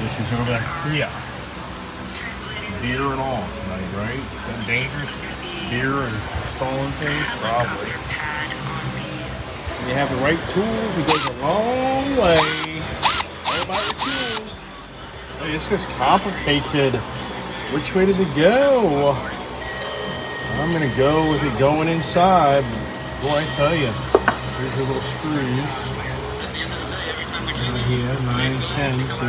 This is over here. Beer and all tonight, right? That dangerous? Beer and stolen things? Probably. When you have the right tools, it goes a long way. All about your tools. Hey, it's just complicated. Which way does it go? I'm gonna go with it going inside. Boy, I tell you, here's your little screws. Right here, 9, 10. So,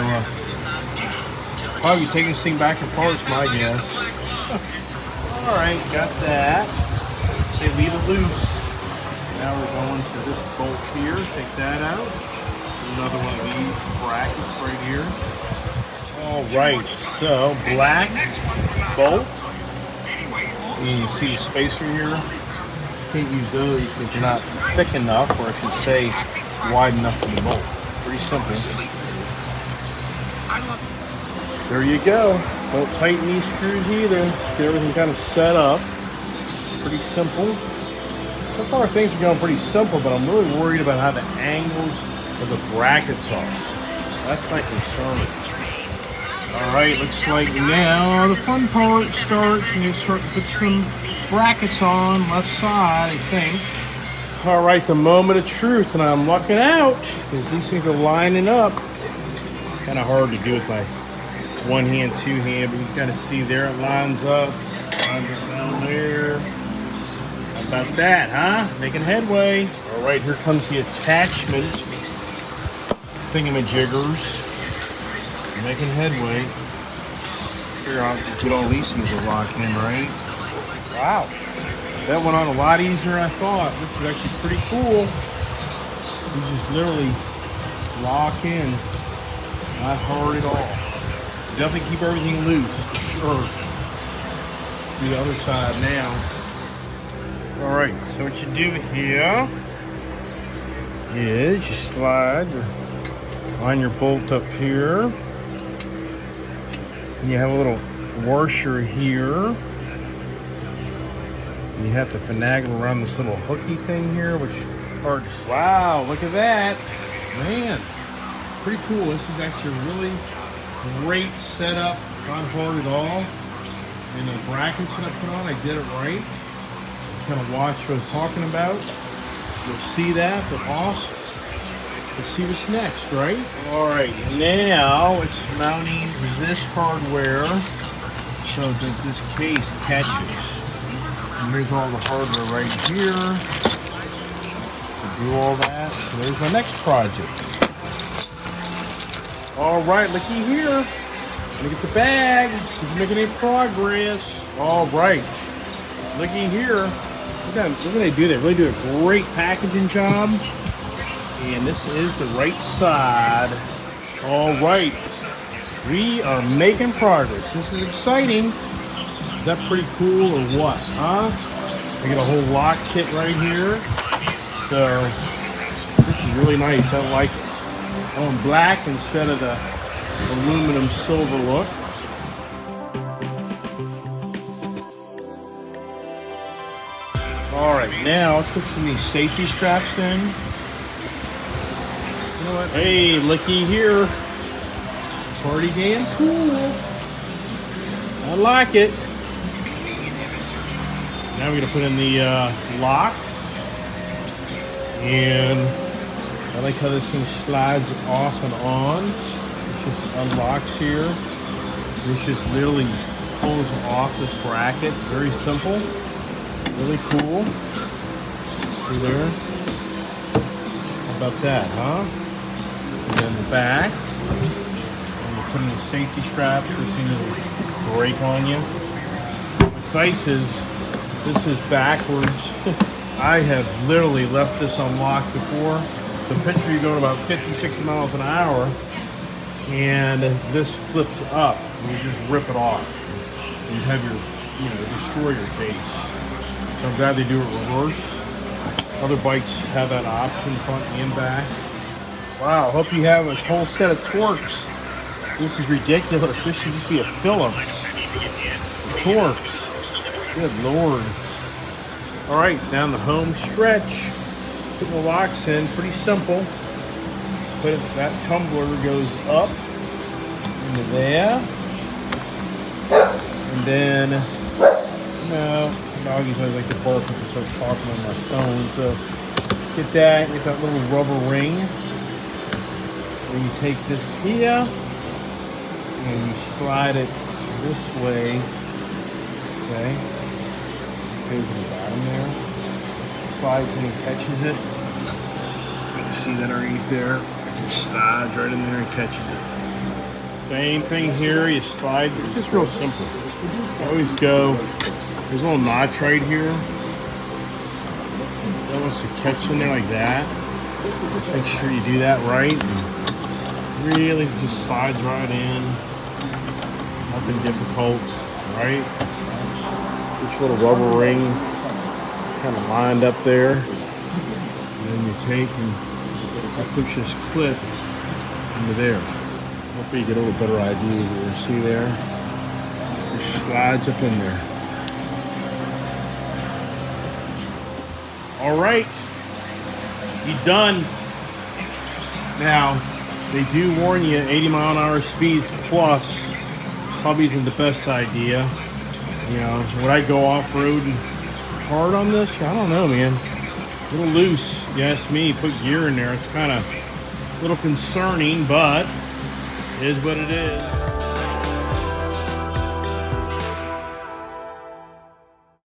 probably taking this thing back apart is my guess. All right, got that. Say leave it loose. Now we're going to this bolt here. Take that out. Another one of these brackets right here. All right, so black bolt. And you see the spacer here. Can't use those because they're not thick enough, or I should say wide enough for the bolt. Pretty simple. There you go. Don't tighten these screws either. Get everything kind of set up. Pretty simple. So far things are going pretty simple, but I'm really worried about how the angles of the brackets are. That's my concern. Alright, looks like now the fun part starts, and you start to put some brackets on left side, I think. Alright, the moment of truth, and I'm lucking out because these things are lining up. Kind of hard to do with my one hand, two hand, but you can kind of see there it lines up. Lines up down there. How about that, huh? Making headway. Alright, here comes the attachment thingamajiggers. Making headway. Figure out get all these things to lock in, right? Wow. That went on a lot easier than I thought. This is actually pretty cool. You just literally lock in. Not hard at all. Definitely keep everything loose, for sure. Do the other side now. Alright, so what you do here is you slide line your bolt up here. And you have a little washer here. And you have to finagle around this little hooky thing here, which is hard to. Wow, look at that. Man, pretty cool. This is actually a really great setup. Not hard at all. And the brackets that I put on, I did it right. Just kind of watch what I was talking about. You'll see that, but awesome. Let's see what's next, right? All right, now it's mounting this hardware so that this case catches. And here's all the hardware right here. So do all that. So there's my next project. All right, looky here. Gonna get the bag. She's making any progress. All right, looky here. Look at what they do. They really do a great packaging job. And this is the right side. All right, we are making progress. This is exciting. Is that pretty cool or what, huh? I get a whole lock kit right here. So this is really nice. I like it. On black instead of the aluminum silver look. All right, now let's put some of these safety straps in. You know what? Hey, looky here. Pretty damn cool. I like it. Now we're gonna put in the locks. And I like how this thing slides off and on. It just unlocks here. This just literally pulls off this bracket. Very simple. Really cool. See there? How about that, huh? And then the back. And we're putting the safety straps for this thing to break on you. What's nice is this is backwards. I have literally left this unlocked before. The picture you go at about 50, 60 miles an hour, and this flips up, and you just rip it off. And you have your, destroy your case. So I'm glad they do it reverse. Other bikes have that option, front and back. Wow, hope you have a whole set of Torx. This is ridiculous. This should just be a Phillips. Torx. Good Lord. All right, down the home stretch. Put the locks in, pretty simple. That tumbler goes up, into there. And then, doggies always like to bark if I start talking on my phone. So get that little rubber ring. And you take this here and you slide it this way. Okay. Goes to the bottom there. Slides and he catches it. You can see that underneath there. It just slides right in there and catches it. Same thing here. You slide. It's just real simple. You always go. There's a little notch right here. That wants to catch in there like that. Just make sure you do that right. And really just slides right in. Nothing difficult, right? Each little rubber ring kind of lined up there. And then you take and you push this clip into there. Hopefully you get a little better idea of what you see there. It slides up in there. All right, you're done. Now, they do warn you 80-mile-an-hour speeds plus probably isn't the best idea. You know, would I go off-road hard on this? I don't know, man. A little loose, you ask me. Put gear in there. It's kind of a little concerning, but it is what it is.